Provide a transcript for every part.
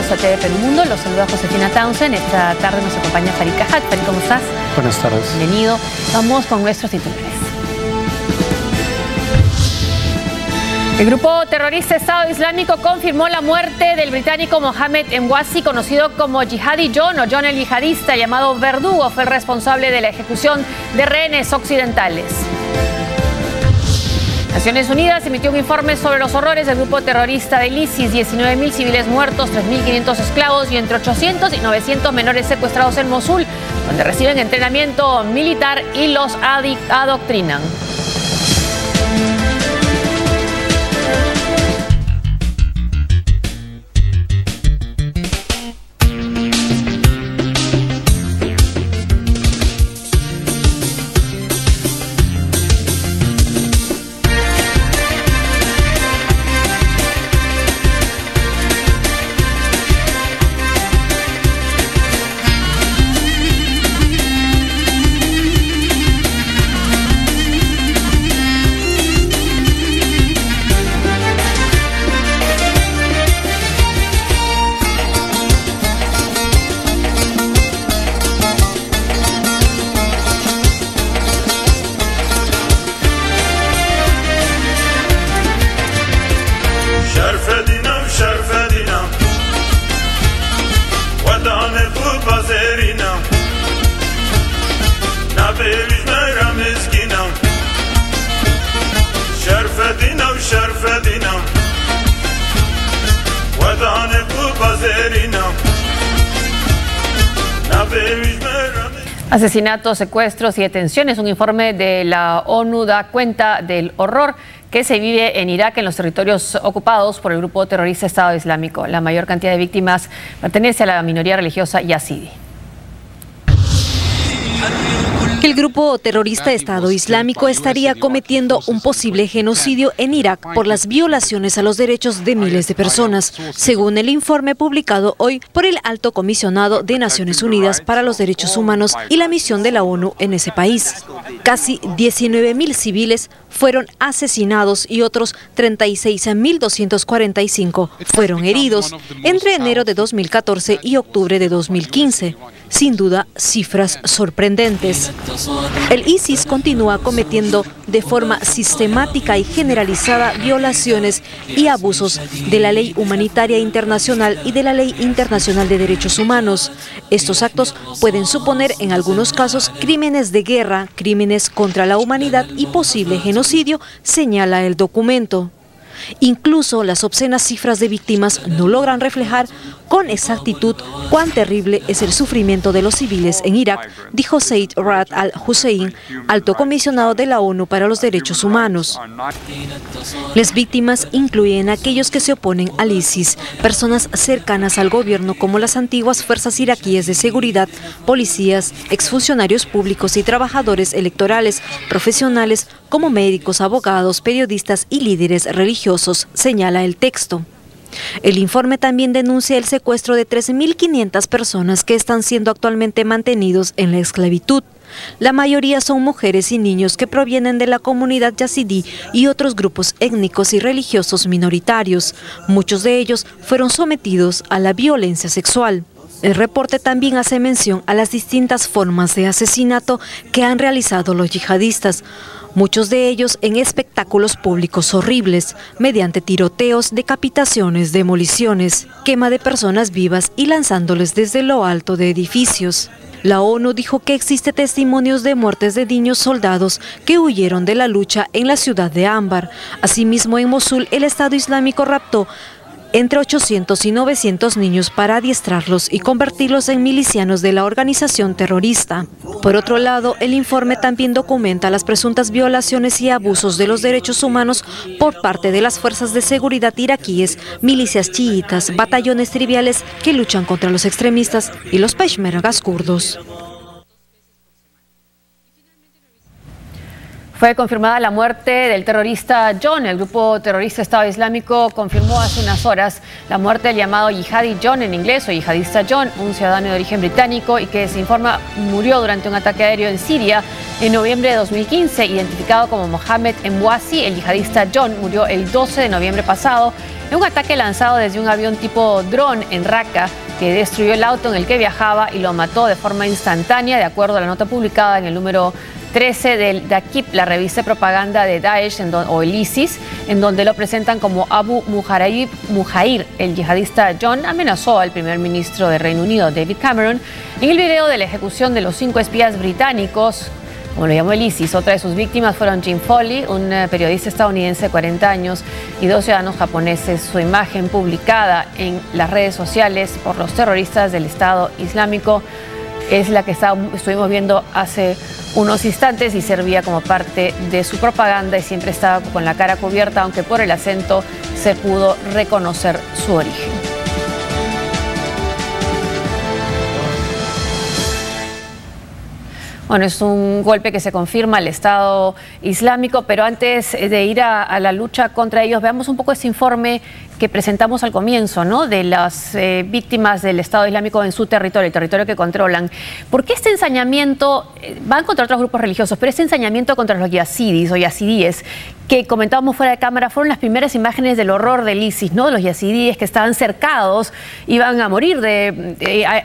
bienvenidos a TV Perú Mundo. Los saluda Josefina Townsend. Esta tarde nos acompaña Farid Cajat. Farid, ¿cómo estás? Buenas tardes. Bienvenido. Vamos con nuestros titulares. El grupo terrorista Estado Islámico confirmó la muerte del británico Mohamed Emwazi, conocido como Jihadi John o John el Yihadista, llamado Verdugo. Fue el responsable de la ejecución de rehenes occidentales. Naciones Unidas emitió un informe sobre los horrores del grupo terrorista del ISIS, 19.000 civiles muertos, 3.500 esclavos y entre 800 y 900 menores secuestrados en Mosul, donde reciben entrenamiento militar y los adoctrinan. Asesinatos, secuestros y detenciones. Un informe de la ONU da cuenta del horror que se vive en Irak, en los territorios ocupados por el grupo terrorista Estado Islámico. La mayor cantidad de víctimas pertenece a la minoría religiosa yazidí. El grupo terrorista Estado Islámico estaría cometiendo un posible genocidio en Irak por las violaciones a los derechos de miles de personas, según el informe publicado hoy por el Alto Comisionado de Naciones Unidas para los Derechos Humanos y la misión de la ONU en ese país. Casi 19.000 civiles fueron asesinados y otros 36.245 fueron heridos entre enero de 2014 y octubre de 2015. Sin duda, cifras sorprendentes. El ISIS continúa cometiendo de forma sistemática y generalizada violaciones y abusos de la ley humanitaria internacional y de la ley internacional de derechos humanos. Estos actos pueden suponer en algunos casos crímenes de guerra, crímenes contra la humanidad y posible genocidio, señala el documento. Incluso las obscenas cifras de víctimas no logran reflejar con exactitud cuán terrible es el sufrimiento de los civiles en Irak, dijo Said Rad al-Hussein, alto comisionado de la ONU para los Derechos Humanos. Las víctimas incluyen a aquellos que se oponen al ISIS, personas cercanas al gobierno como las antiguas fuerzas iraquíes de seguridad, policías, exfuncionarios públicos y trabajadores electorales, profesionales como médicos, abogados, periodistas y líderes religiosos, señala el texto. El informe también denuncia el secuestro de 13.500 personas que están siendo actualmente mantenidos en la esclavitud. La mayoría son mujeres y niños que provienen de la comunidad yazidí y otros grupos étnicos y religiosos minoritarios. Muchos de ellos fueron sometidos a la violencia sexual. El reporte también hace mención a las distintas formas de asesinato que han realizado los yihadistas, muchos de ellos en espectáculos públicos horribles, mediante tiroteos, decapitaciones, demoliciones, quema de personas vivas y lanzándoles desde lo alto de edificios. La ONU dijo que existe testimonios de muertes de niños soldados que huyeron de la lucha en la ciudad de Anbar. Asimismo, en Mosul, el Estado Islámico raptó entre 800 y 900 niños para adiestrarlos y convertirlos en milicianos de la organización terrorista. Por otro lado, el informe también documenta las presuntas violaciones y abusos de los derechos humanos por parte de las fuerzas de seguridad iraquíes, milicias chiitas, batallones triviales que luchan contra los extremistas y los peshmergas kurdos. Fue confirmada la muerte del terrorista John. El grupo terrorista Estado Islámico confirmó hace unas horas la muerte del llamado Jihadi John en inglés o yihadista John, un ciudadano de origen británico y que se informa murió durante un ataque aéreo en Siria En noviembre de 2015, identificado como Mohamed Embouassi, el yihadista John murió el 12 de noviembre pasado en un ataque lanzado desde un avión tipo dron en Raqqa, que destruyó el auto en el que viajaba y lo mató de forma instantánea, de acuerdo a la nota publicada en el número 13 del Dakip, la revista de propaganda de Daesh o el ISIS, en donde lo presentan como Abu Muhair. El yihadista John amenazó al primer ministro de Reino Unido, David Cameron, en el video de la ejecución de los 5 espías británicos, como lo llamó el ISIS. Otra de sus víctimas fueron Jim Foley, un periodista estadounidense de 40 años, y 2 ciudadanos japoneses. Su imagen publicada en las redes sociales por los terroristas del Estado Islámico es la que estuvimos viendo hace unos instantes y servía como parte de su propaganda y siempre estaba con la cara cubierta, aunque por el acento se pudo reconocer su origen. Bueno, es un golpe que se confirma al Estado Islámico, pero antes de ir a la lucha contra ellos, veamos un poco ese informe que presentamos al comienzo, ¿no?, de las víctimas del Estado Islámico en su territorio, el territorio que controlan. ¿Por qué este ensañamiento? Van contra otros grupos religiosos, pero este ensañamiento contra los yazidis o yazidíes, que comentábamos fuera de cámara, fueron las primeras imágenes del horror del ISIS, ¿no?, de los yazidíes que estaban cercados, iban a morir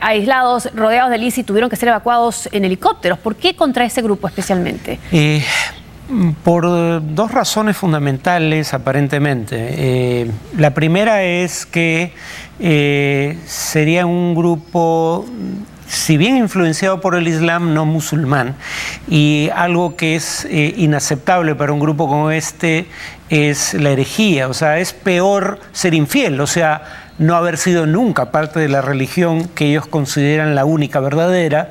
aislados, rodeados del ISIS, tuvieron que ser evacuados en helicópteros. ¿Por qué contra ese grupo especialmente? Por 2 razones fundamentales, aparentemente. La primera es que sería un grupo, si bien influenciado por el Islam, no musulmán, y algo que es inaceptable para un grupo como este es la herejía. O sea, es peor ser infiel, o sea, no haber sido nunca parte de la religión que ellos consideran la única verdadera,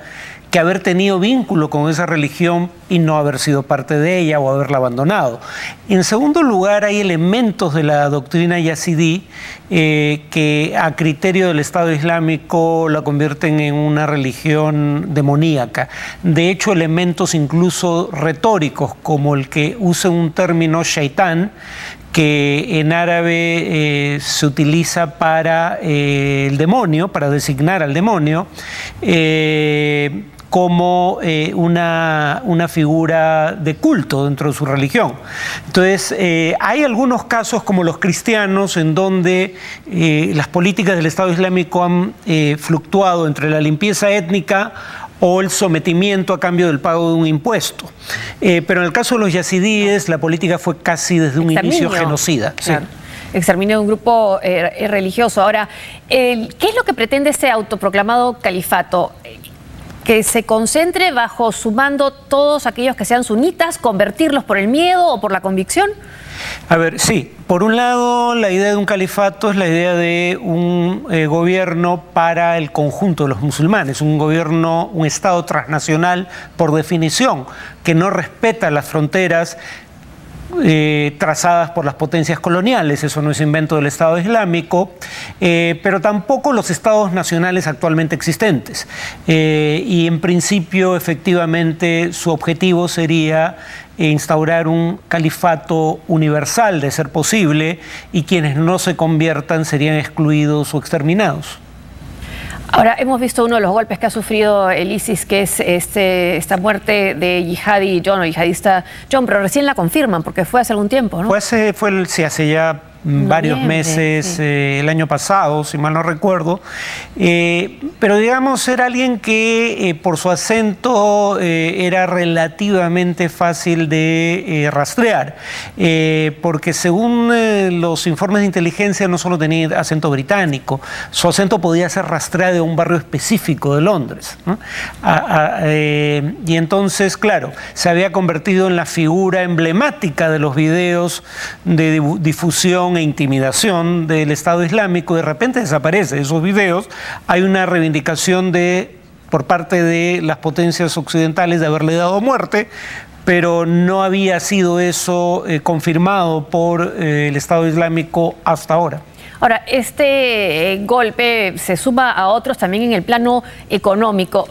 que haber tenido vínculo con esa religión y no haber sido parte de ella o haberla abandonado. En segundo lugar, hay elementos de la doctrina yazidí que a criterio del Estado Islámico la convierten en una religión demoníaca. De hecho, elementos incluso retóricos, como el que usa un término shaitán, que en árabe se utiliza para el demonio, para designar al demonio, como una figura de culto dentro de su religión. Entonces, hay algunos casos como los cristianos en donde las políticas del Estado Islámico han fluctuado entre la limpieza étnica o el sometimiento a cambio del pago de un impuesto. Pero en el caso de los yazidíes, la política fue casi desde un inicio genocida. Claro. Sí. Exterminio de un grupo religioso. Ahora, ¿qué es lo que pretende este autoproclamado califato? ¿Que se concentre bajo su mando todos aquellos que sean sunitas, convertirlos por el miedo o por la convicción? A ver, sí. Por un lado, la idea de un califato es la idea de un gobierno para el conjunto de los musulmanes, un gobierno, un Estado transnacional por definición, que no respeta las fronteras trazadas por las potencias coloniales. Eso no es invento del Estado Islámico, pero tampoco los estados nacionales actualmente existentes. Y en principio, efectivamente, su objetivo sería instaurar un califato universal, de ser posible, y quienes no se conviertan serían excluidos o exterminados. Ahora, hemos visto uno de los golpes que ha sufrido el ISIS, que es esta muerte de yihadista John, pero recién la confirman, porque fue hace algún tiempo, ¿no? Hace ya varios meses, sí. El año pasado, si mal no recuerdo, pero digamos era alguien que por su acento era relativamente fácil de rastrear, porque según los informes de inteligencia no solo tenía acento británico, su acento podía ser rastreado de un barrio específico de Londres, ¿no? Y entonces, claro, se había convertido en la figura emblemática de los videos de difusión e intimidación del Estado Islámico. De repente desaparece esos videos. Hay una reivindicación por parte de las potencias occidentales de haberle dado muerte, pero no había sido eso confirmado por el Estado Islámico hasta ahora. Ahora, este golpe se suma a otros también en el plano económico.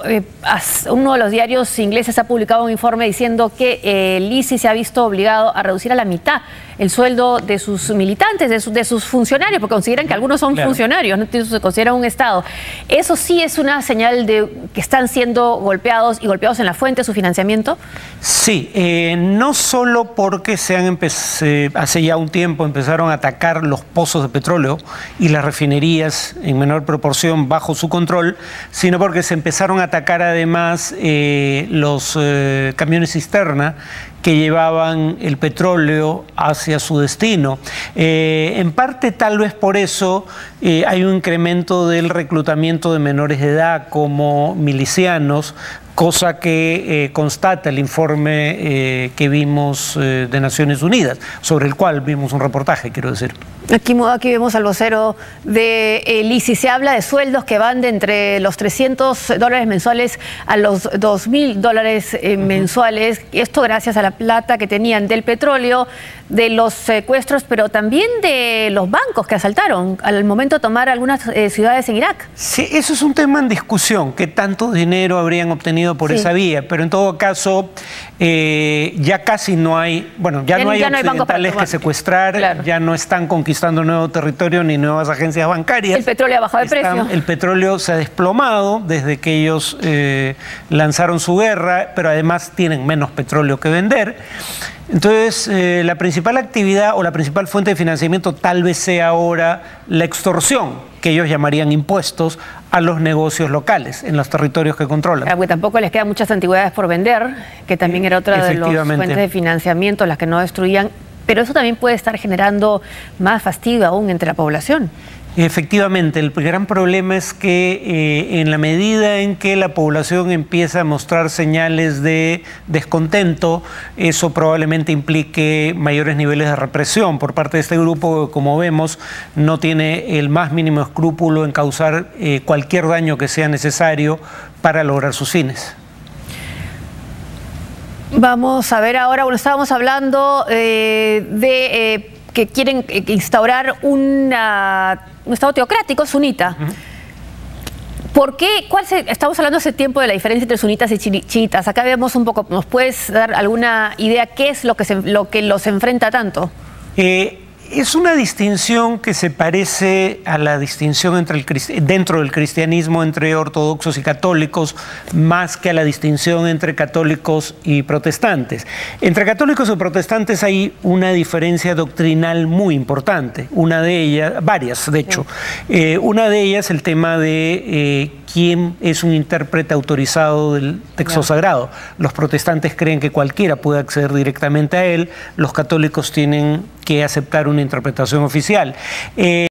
Uno de los diarios ingleses ha publicado un informe diciendo que el ISIS se ha visto obligado a reducir a la mitad el sueldo de sus militantes, de sus funcionarios, porque consideran que algunos son funcionarios, no se consideran un Estado. Eso sí es una señal de que están siendo golpeados y golpeados en la fuente de su financiamiento. Sí, no solo porque hace ya un tiempo empezaron a atacar los pozos de petróleo y las refinerías en menor proporción bajo su control, sino porque se empezaron a atacar además los camiones cisterna que llevaban el petróleo hacia su destino. En parte, tal vez por eso, hay un incremento del reclutamiento de menores de edad como milicianos, cosa que constata el informe que vimos de Naciones Unidas, sobre el cual vimos un reportaje, quiero decir. Aquí vemos al vocero del ISIS. Se habla de sueldos que van de entre los $300 mensuales a los $2.000 mensuales. Esto gracias a la plata que tenían del petróleo, de los secuestros, pero también de los bancos que asaltaron al momento de tomar algunas ciudades en Irak. Sí, eso es un tema en discusión, qué tanto dinero habrían obtenido por esa vía, pero en todo caso ya casi no hay, bueno, ya no hay occidentales que secuestrar, ya no están conquistando nuevo territorio ni nuevas agencias bancarias. El petróleo ha bajado de precio. El petróleo se ha desplomado desde que ellos lanzaron su guerra, pero además tienen menos petróleo que vender. Entonces, la principal actividad o la principal fuente de financiamiento tal vez sea ahora la extorsión, que ellos llamarían impuestos, a los negocios locales en los territorios que controlan. Porque tampoco les quedan muchas antigüedades por vender, que también era otra de las fuentes de financiamiento, las que no destruían, pero eso también puede estar generando más fastidio aún entre la población. Efectivamente, el gran problema es que en la medida en que la población empieza a mostrar señales de descontento, eso probablemente implique mayores niveles de represión por parte de este grupo que, como vemos, no tiene el más mínimo escrúpulo en causar cualquier daño que sea necesario para lograr sus fines. Vamos a ver ahora, bueno, estábamos hablando que quieren instaurar un Estado teocrático sunita. ¿Por qué? Estamos hablando hace tiempo de la diferencia entre sunitas y chiitas. Acá vemos un poco, ¿nos puedes dar alguna idea qué es lo que los enfrenta tanto? Es una distinción que se parece a la distinción dentro del cristianismo entre ortodoxos y católicos, más que a la distinción entre católicos y protestantes. Entre católicos y protestantes hay una diferencia doctrinal muy importante, una de ellas, varias de hecho. Una de ellas el tema de quién es un intérprete autorizado del texto sagrado. Los protestantes creen que cualquiera puede acceder directamente a él, los católicos tienen que aceptar una interpretación oficial.